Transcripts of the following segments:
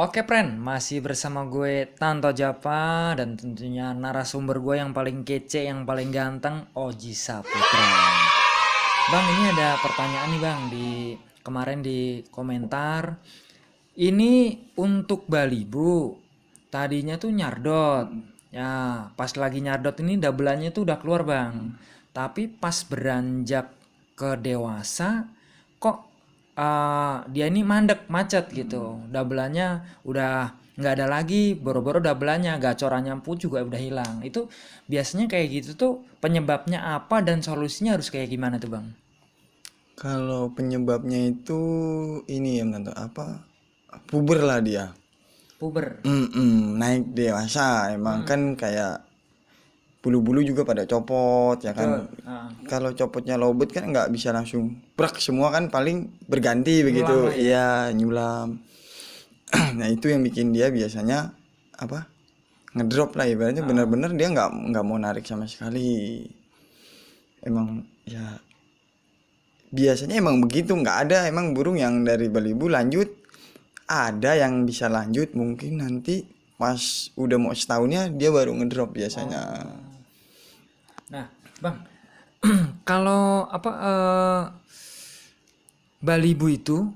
Oke, Pren, masih bersama gue Tanto Japa dan tentunya narasumber gue yang paling kece, yang paling ganteng, Oji Saputra. Bang, ini ada pertanyaan nih Bang di kemarin di komentar. Ini untuk Bali Bu. Tadinya tuh nyardot. Ya, pas lagi nyardot ini dabelannya tuh udah keluar Bang. Tapi pas beranjak ke dewasa kok dia ini mandek macet gitu. Dabelannya udah nggak ada lagi, boro-boro dabelannya, gacorannya pun juga udah hilang. Itu biasanya kayak gitu tuh penyebabnya apa dan solusinya harus kayak gimana tuh Bang? Kalau penyebabnya itu ini ya tante apa? Puber lah dia. Puber. Naik dewasa emang kan kayak bulu-bulu juga pada copot ya kan. Betul. Ah, Kalau copotnya lobet kan nggak bisa langsung brak semua kan paling berganti begitu. nyulam lah ya. Iya nyulam. Nah itu yang bikin dia biasanya apa? Ngedrop lah ibaratnya Ah, bener-bener dia nggak mau narik sama sekali. Emang ya biasanya emang begitu nggak ada emang burung yang dari balibu lanjut. Ada yang bisa lanjut mungkin nanti pas udah mau setahunnya dia baru ngedrop biasanya. oh. Nah, Bang, kalau apa Balibu itu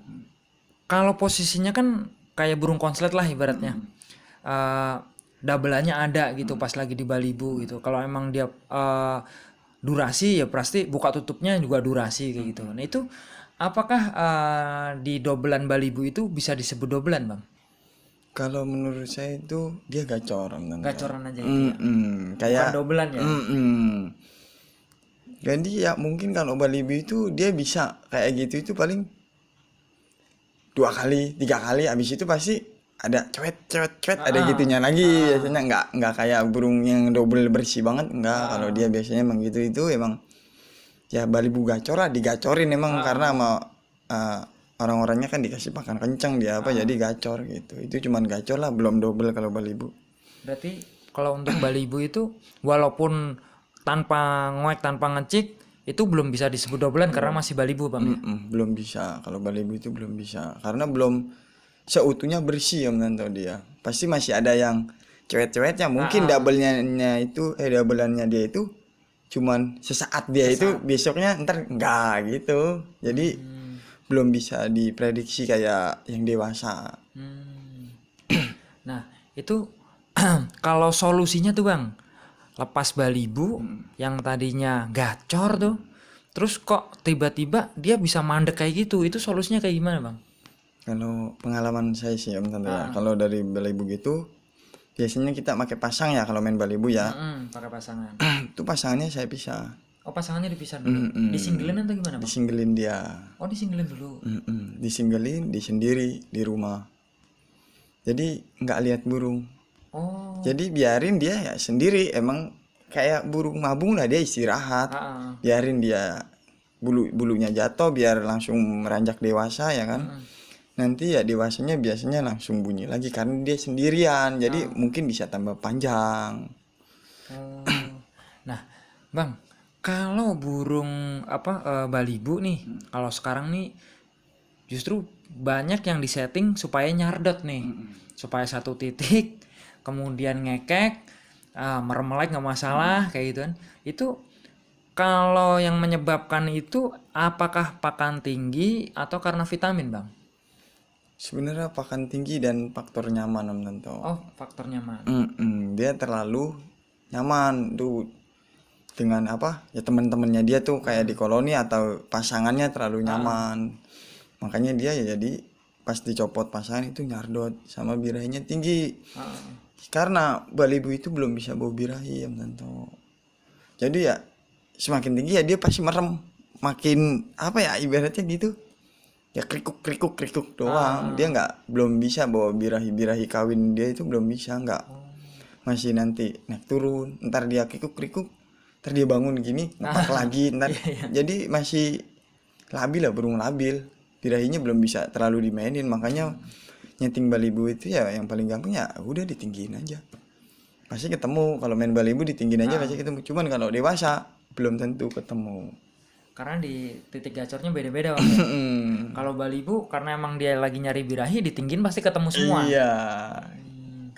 kalau posisinya kan kayak burung konslet lah ibaratnya. Eh Dabelannya ada gitu pas lagi di Balibu gitu. Kalau emang dia durasi ya pasti buka tutupnya juga durasi kayak gitu. Nah, itu apakah di dobelan Balibu itu bisa disebut dobelan, Bang? Kalau menurut saya itu dia gacor tentu. Gacoran aja itu ya. Bukan Kayak dobelan ya. jadi ya mungkin kalau balibu itu dia bisa kayak gitu itu paling 2 kali 3 kali habis itu pasti ada cewet cewet cewet Ah, ada ah, gitunya lagi ah, biasanya nggak kayak burung yang double bersih banget nggak kalau ah, dia biasanya emang gitu itu emang ya balibu gacor lah digacorin emang karena ah, sama eh, orang-orangnya kan dikasih pakan kencang dia apa jadi ah. gacor gitu itu cuman gacor lah belum double kalau balibu. Berarti kalau untuk Balibu itu walaupun tanpa ngoek tanpa ngecik itu belum bisa disebut dobelan karena Belum. masih Balibu Bang ya. Belum bisa kalau balibu itu belum bisa karena belum seutuhnya bersih ya menurut dia pasti masih ada yang cewek-ceweknya Ah, mungkin ah. double-nya itu doubleannya dia itu cuman sesaat dia itu Sesaat. besoknya ntar enggak gitu jadi Hmm, belum bisa diprediksi kayak yang dewasa. hmm. Nah, itu kalau solusinya tuh Bang, lepas Balibu yang tadinya gacor tuh, terus kok tiba-tiba dia bisa mandek kayak gitu, itu solusinya kayak gimana Bang? Kalau pengalaman saya sih om tante ya, Ah, kalau dari balibu gitu biasanya kita pakai pasang ya kalau main balibu ya. pakai pasangan. Itu pasangannya saya pisah. Oh, pasangannya dipisah dulu. Mm-mm. Disinggelin atau gimana Bang? Disinggelin dia. Oh, disinggelin dulu. Disinggelin, disendiri di rumah. Jadi nggak lihat burung. Oh, Jadi biarin dia ya sendiri. Emang kayak burung mabung lah dia istirahat. ah, ah. Biarin dia bulunya jatuh biar langsung meranjak dewasa ya kan. Mm-mm. Nanti ya dewasanya biasanya langsung bunyi lagi karena dia sendirian. Jadi Ah, mungkin bisa tambah panjang. oh. Nah, Bang, kalau burung apa Balibu nih, kalau sekarang nih justru banyak yang disetting supaya nyardot nih, supaya satu titik, kemudian ngekek, merem melek nggak masalah kayak gitu kan. Itu kalau yang menyebabkan itu apakah pakan tinggi atau karena vitamin, Bang? Sebenarnya pakan tinggi dan faktor nyaman om tentu. Oh, faktor nyaman. Dia terlalu nyaman tuh dengan apa ya teman-temannya dia tuh kayak di koloni atau pasangannya terlalu Ah, nyaman makanya dia ya jadi pas dicopot pasangan itu nyardot sama birahinya tinggi ah, karena balibu itu belum bisa bawa birahi ya tentu jadi ya semakin tinggi ya dia pasti merem makin apa ya ibaratnya gitu ya krikuk krikuk krikuk doang dia ah. nggak belum bisa bawa birahi birahi kawin dia itu belum bisa nggak Oh. masih nanti naik turun ntar dia krikuk krikuk ntar dia bangun gini ngepak Ah, lagi ntar iya, iya. jadi masih labil lah burung labil birahinya belum bisa terlalu dimainin makanya nyeting balibu itu ya yang paling gampang ya udah ditinggiin aja pasti ketemu kalau main balibu ditinggiin aja pasti Ah. ketemu cuman kalau dewasa belum tentu ketemu. Karena di titik gacornya beda-beda bang ya. Kalau Balibu karena emang dia lagi nyari birahi, ditinggiin pasti ketemu semua. Iya.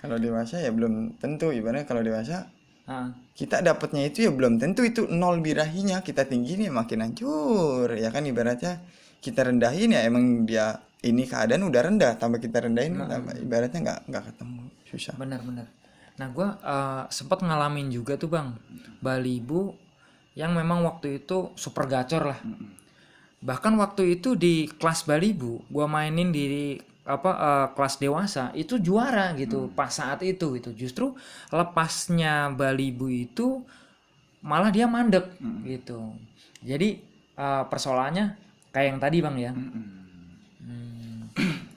Kalau dewasa ya belum tentu, ibaratnya kalau dewasa Ah, kita dapatnya itu ya belum tentu itu nol birahinya, kita tinggiin ya makin hancur ya kan, ibaratnya kita rendahin ya emang dia ini keadaan udah rendah, tambah kita rendahin tambah, ibaratnya nggak ketemu, susah. benar-benar. Nah gue sempat ngalamin juga tuh bang, Balibu yang memang waktu itu super gacor lah. Bahkan waktu itu di kelas Balibu, gue mainin di kelas dewasa itu juara gitu. Pas saat itu gitu, justru lepasnya Balibu itu malah dia mandek gitu. Jadi persoalannya kayak yang tadi bang ya.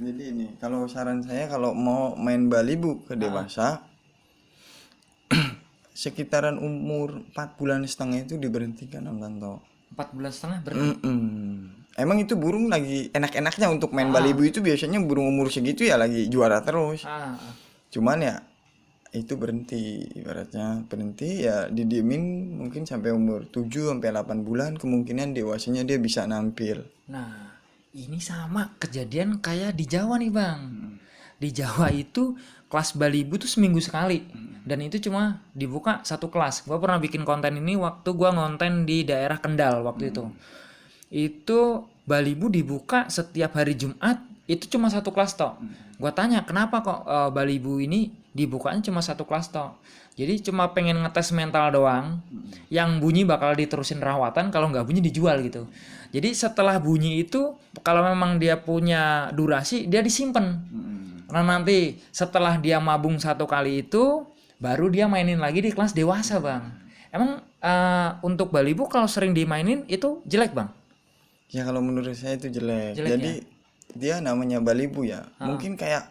Jadi ini kalau saran saya kalau mau main Balibu ke dewasa sekitaran umur 4,5 bulan itu diberhentikan Om Tanto. 4,5 bulan berarti. Emang itu burung lagi enak-enaknya untuk main Balibu itu biasanya burung umur segitu ya lagi juara terus. Cuman ya itu berhenti, ibaratnya berhenti ya didiemin mungkin sampai umur 7 sampai 8 bulan, kemungkinan dewasanya dia bisa nampil. Nah, ini sama kejadian kayak di Jawa nih bang. Di Jawa itu kelas Balibu tuh seminggu sekali. Dan itu cuma dibuka satu kelas. Gue pernah bikin konten ini waktu gue ngonten di daerah Kendal waktu itu. Itu Balibu dibuka setiap hari Jumat, itu cuma satu kelas toh. Gue tanya kenapa kok Balibu ini dibukanya cuma satu kelas toh. Jadi cuma pengen ngetes mental doang. Yang bunyi bakal diterusin rawatan, kalau nggak bunyi dijual gitu. Jadi setelah bunyi itu, kalau memang dia punya durasi, dia disimpan. Nah nanti setelah dia mabung satu kali itu, baru dia mainin lagi di kelas dewasa bang. Emang untuk Balibu kalau sering dimainin itu jelek bang? Ya kalau menurut saya itu jelek. Jelek Jadi dia namanya Balibu ya. Mungkin kayak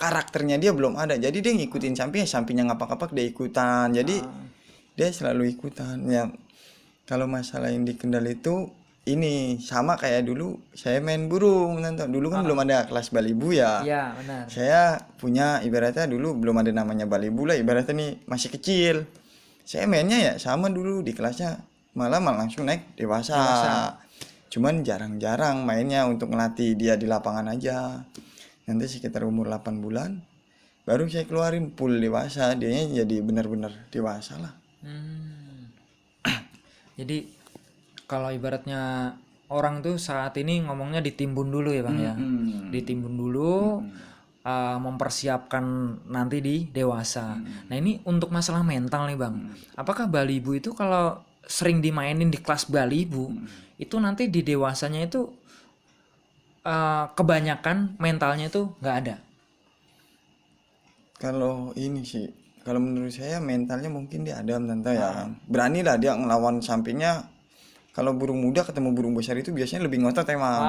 karakternya dia belum ada. Jadi dia ngikutin sampingnya ngapak-ngapak dia ikutan. Jadi dia selalu ikutan. Ya kalau masalah yang di Kendal itu ini sama kayak dulu saya main burung Tanto. Dulu kan belum ada kelas Balibu ya. Iya benar. Saya punya ibaratnya dulu belum ada namanya Balibu lah, ibaratnya nih masih kecil. Saya mainnya ya sama dulu di kelasnya, malah langsung naik dewasa. Cuman jarang-jarang mainnya untuk ngelatih dia di lapangan aja. Nanti sekitar umur 8 bulan baru saya keluarin full dewasa, dianya jadi benar-benar dewasa lah. Jadi kalau ibaratnya orang tuh saat ini ngomongnya ditimbun dulu ya bang ya. Ditimbun dulu, mempersiapkan nanti di dewasa. Nah ini untuk masalah mental nih bang. Apakah Balibu itu kalau sering dimainin di kelas Balibu, itu nanti di dewasanya itu kebanyakan mentalnya itu nggak ada? Kalau ini sih, kalau menurut saya mentalnya mungkin dia ada Tante ya. Berani lah dia ngelawan sampingnya. Kalau burung muda ketemu burung besar itu biasanya lebih ngotot emang.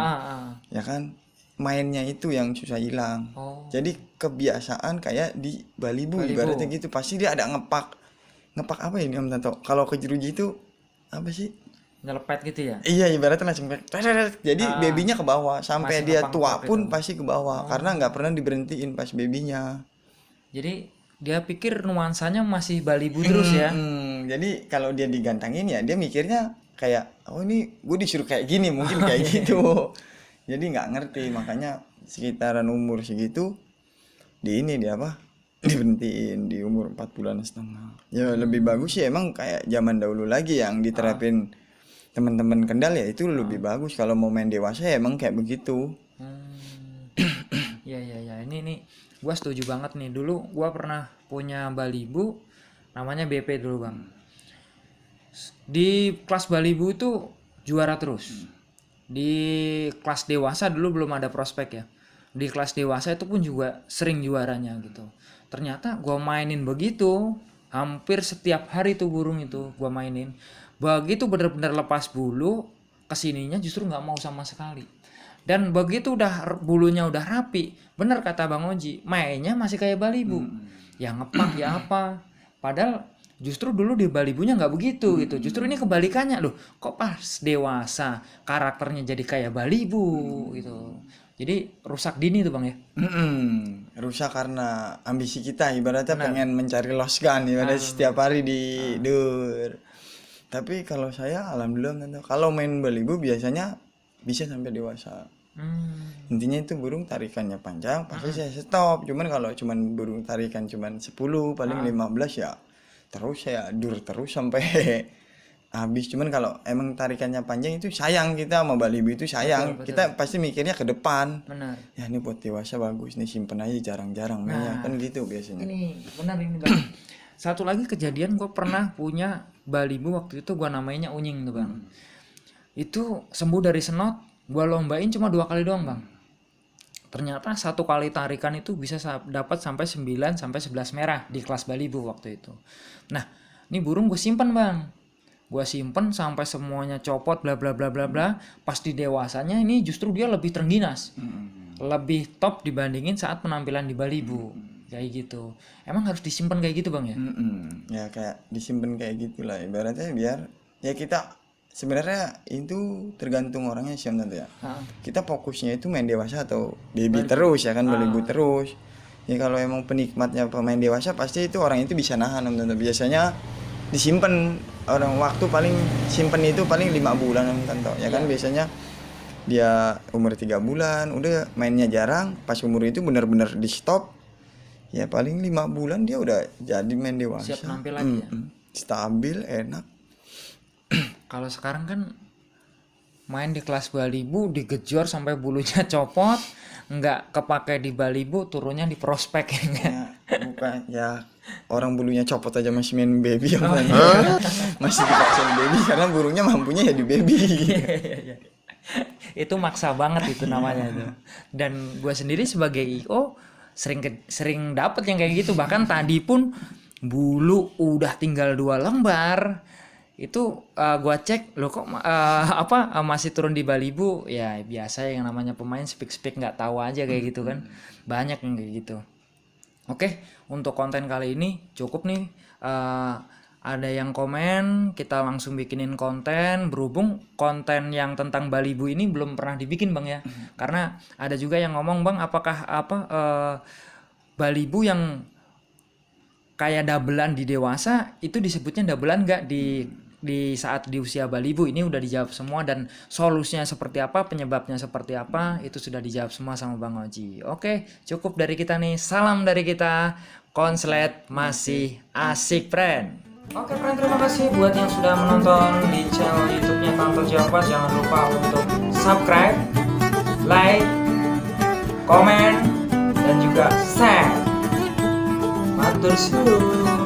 Ya kan? Mainnya itu yang susah hilang. Jadi kebiasaan kayak di Balibu ibaratnya gitu. Pasti dia ada ngepak. Ngepak apa ini Om Tanto? Kalau ke jeruji itu apa sih? Nyelepet gitu ya? Iya, ibaratnya langsung jadi babynya ke bawah sampai Masih dia ngepang-ngepang tua pun gitu. pasti ke bawah karena nggak pernah diberhentiin pas babynya. Jadi dia pikir nuansanya masih Balibu terus ya? Jadi kalau dia digantangin ya dia mikirnya kayak oh ini gue disuruh kayak gini mungkin kayak gitu. Jadi nggak ngerti, makanya sekitaran umur segitu di ini dia apa diberhentiin di umur 4,5 bulan. Ya lebih bagus sih emang kayak zaman dahulu lagi yang diterapin teman-teman Kendal ya itu lebih bagus. Kalau mau main dewasa ya emang kayak begitu. Ya ini gue setuju banget nih. Dulu gue pernah punya Balibu namanya BP dulu bang. Di kelas Balibu itu juara terus. Di kelas dewasa dulu belum ada prospek ya. Di kelas dewasa itu pun juga sering juaranya gitu. Ternyata gue mainin begitu, hampir setiap hari tuh burung itu gue mainin. Begitu bener-bener lepas bulu, kesininya justru nggak mau sama sekali. Dan begitu udah bulunya udah rapi, bener kata Bang Oji, mainnya masih kayak Balibu. Ya ngepak ya apa. Padahal justru dulu di Balibunya nggak begitu gitu. Justru ini kebalikannya loh. Kok pas dewasa karakternya jadi kayak Balibu gitu. Jadi rusak dini tuh Bang ya. Rusak karena ambisi kita ibaratnya pengen mencari losgan ibaratnya setiap hari di dur. Tapi kalau saya alhamdulillah nggak tahu. Kalau main balibu biasanya bisa sampai dewasa. Intinya itu burung tarikannya panjang, pasti saya stop. Cuman kalau cuman burung tarikan cuman 10 paling 15 ya terus saya dur terus sampai habis. Cuman kalau emang tarikannya panjang itu sayang, kita sama balibu itu sayang. Betul. Kita pasti mikirnya ke depan. Benar. Ya ini buat dewasa bagus nih, simpen aja jarang-jarang ya kan gitu biasanya. Ini benar ini bang. Satu lagi kejadian, gue pernah punya balibu waktu itu, gue namainya Unying tuh bang. Itu sembuh dari senot, gue lombain cuma 2 kali doang bang. Ternyata 1 kali tarikan itu bisa dapat sampai 9 sampai 11 merah di kelas balibu waktu itu. Nah ini burung gue simpen bang, gue simpen sampai semuanya copot bla bla bla bla bla. Pas di dewasanya ini justru dia lebih terengginas, lebih top dibandingin saat penampilan di balibu. Kayak gitu. Emang harus disimpan kayak gitu bang ya? Ya kayak disimpan kayak gitulah ibaratnya, biar ya kita sebenarnya itu tergantung orangnya sih om tante ya. Kita fokusnya itu main dewasa atau baby terus ya kan, balibu terus. Ya kalau emang penikmatnya pemain dewasa pasti itu orang itu bisa nahan om tante. Biasanya disimpan orang waktu paling simpen itu paling 5 bulan om tante ya kan. Biasanya dia umur 3 bulan udah mainnya jarang, pas umur itu benar-benar di stop. Ya paling 5 bulan dia udah jadi main dewasa. Siap nampil lagi ya? Stabil, enak. Kalau sekarang kan main di kelas balibu digejor sampai bulunya copot, nggak kepake di balibu, turunnya di prospek ya enggak? Ya, bukan ya, orang bulunya copot aja masih main baby ya kan? Masih dipaksa baby karena burungnya mampunya ya di baby. Itu maksa banget itu namanya tuh. Dan gue sendiri sebagai IO sering dapet yang kayak gitu. Bahkan tadi pun bulu udah tinggal 2 lembar itu gue cek loh kok masih turun di balibu. Ya biasa yang namanya pemain speak nggak tahu aja kayak gitu kan, banyak yang kayak gitu. Oke, untuk konten kali ini cukup nih. Ada yang komen, kita langsung bikinin konten. Berhubung konten yang tentang balibu ini belum pernah dibikin bang ya, karena ada juga yang ngomong bang, apakah balibu yang kayak dabelan di dewasa itu disebutnya dabelan nggak di saat di usia balibu? Ini udah dijawab semua, dan solusinya seperti apa, penyebabnya seperti apa, itu sudah dijawab semua sama Bang Oji. Oke, cukup dari kita nih. Salam dari kita, Konslet masih asik friend. Oke friend, terima kasih buat yang sudah menonton di channel YouTube-nya Tanto Java. Jangan lupa untuk subscribe, like, komen, dan juga share. Matur suwun.